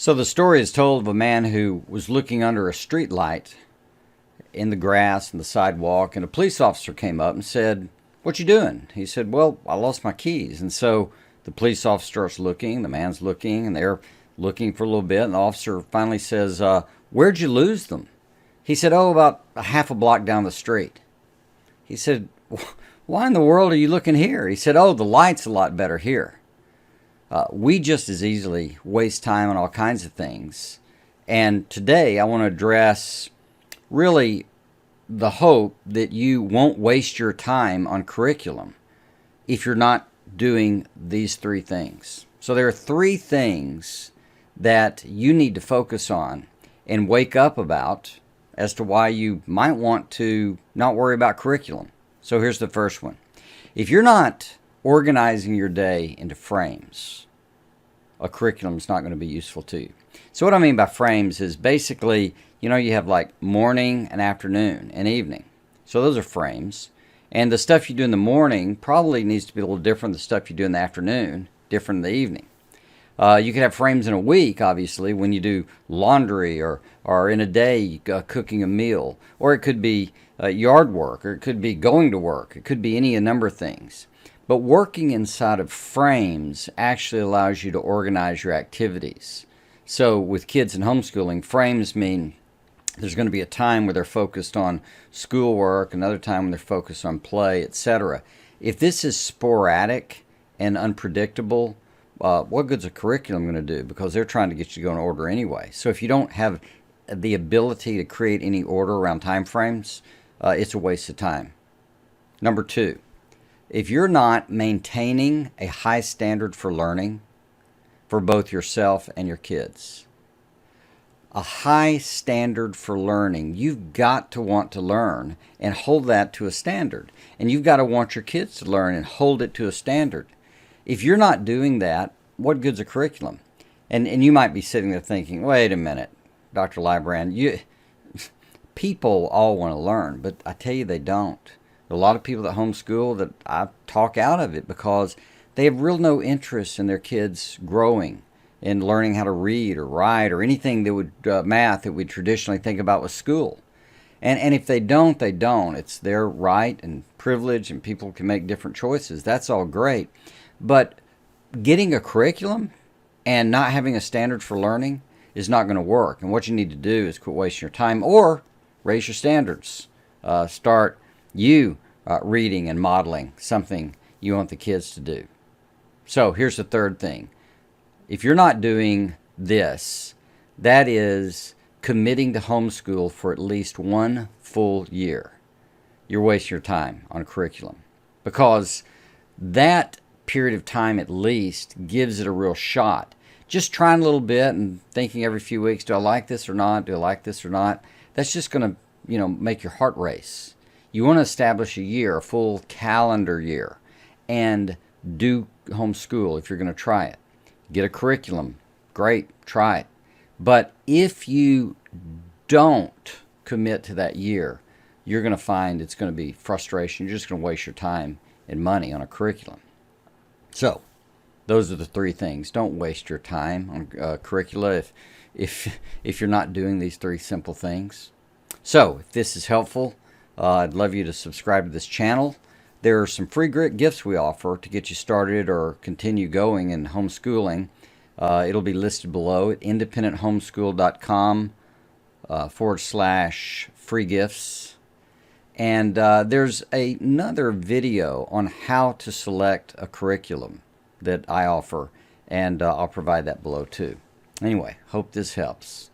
So the story is told of a man who was looking under a street light in the grass and the sidewalk, and a police officer came up and said, "What you doing?" He said, "Well, I lost my keys." And so the police officer starts looking, the man's looking, and they're looking for a little bit, and the officer finally says, "Where'd you lose them?" He said, "Oh, about a half a block down the street." He said, "Why in the world are you looking here?" He said, "Oh, the light's a lot better here." We just as easily waste time on all kinds of things. And today I want to address really the hope that you won't waste your time on curriculum if you're not doing these three things. So there are three things that you need to focus on and wake up about as to why you might want to not worry about curriculum. So here's the first one. If you're not organizing your day into frames, a curriculum is not going to be useful to you. So what I mean by frames is basically, you have like morning and afternoon and evening. So those are frames. And the stuff you do in the morning probably needs to be a little different than the stuff you do in the afternoon, different in the evening. You could have frames in a week, obviously, when you do laundry or in a day cooking a meal. Or it could be yard work, or it could be going to work. It could be any number of things. But working inside of frames actually allows you to organize your activities. So with kids in homeschooling, frames mean there's going to be a time where they're focused on schoolwork, another time when they're focused on play, etc. If this is sporadic and unpredictable, what good's a curriculum going to do? Because they're trying to get you to go in order anyway. So if you don't have the ability to create any order around time frames, it's a waste of time. Number two, if you're not maintaining a high standard for learning for both yourself and your kids, a high standard for learning, you've got to want to learn and hold that to a standard. And you've got to want your kids to learn and hold it to a standard. If you're not doing that, what good's a curriculum? And you might be sitting there thinking, wait a minute, Dr. Lybrand, people all want to learn, but I tell you they don't. A lot of people that homeschool that I talk out of it because they have real no interest in their kids growing and learning how to read or write or anything that would math that we traditionally think about with school. And if they don't, they don't. It's their right and privilege, and people can make different choices. That's all great. But getting a curriculum and not having a standard for learning is not going to work. And what you need to do is quit wasting your time or raise your standards. Start reading and modeling something you want the kids to do. So here's the third thing. If you're not doing this, that is committing to homeschool for at least 1 full year. You're wasting your time on curriculum because that period of time at least gives it a real shot. Just trying a little bit and thinking every few weeks, do I like this or not? Do I like this or not? That's just going to, make your heart race. You want to establish a year, a full calendar year, and do homeschool if you're going to try it. Get a curriculum. Great, try it. But if you don't commit to that year, you're going to find it's going to be frustration. You're just going to waste your time and money on a curriculum. So those are the three things. Don't waste your time on curricula if you're not doing these three simple things. So if this is helpful, I'd love you to subscribe to this channel. There are some free gifts we offer to get you started or continue going in homeschooling. It'll be listed below at independenthomeschool.com /free gifts. And there's another video on how to select a curriculum that I offer, and I'll provide that below too. Anyway, hope this helps.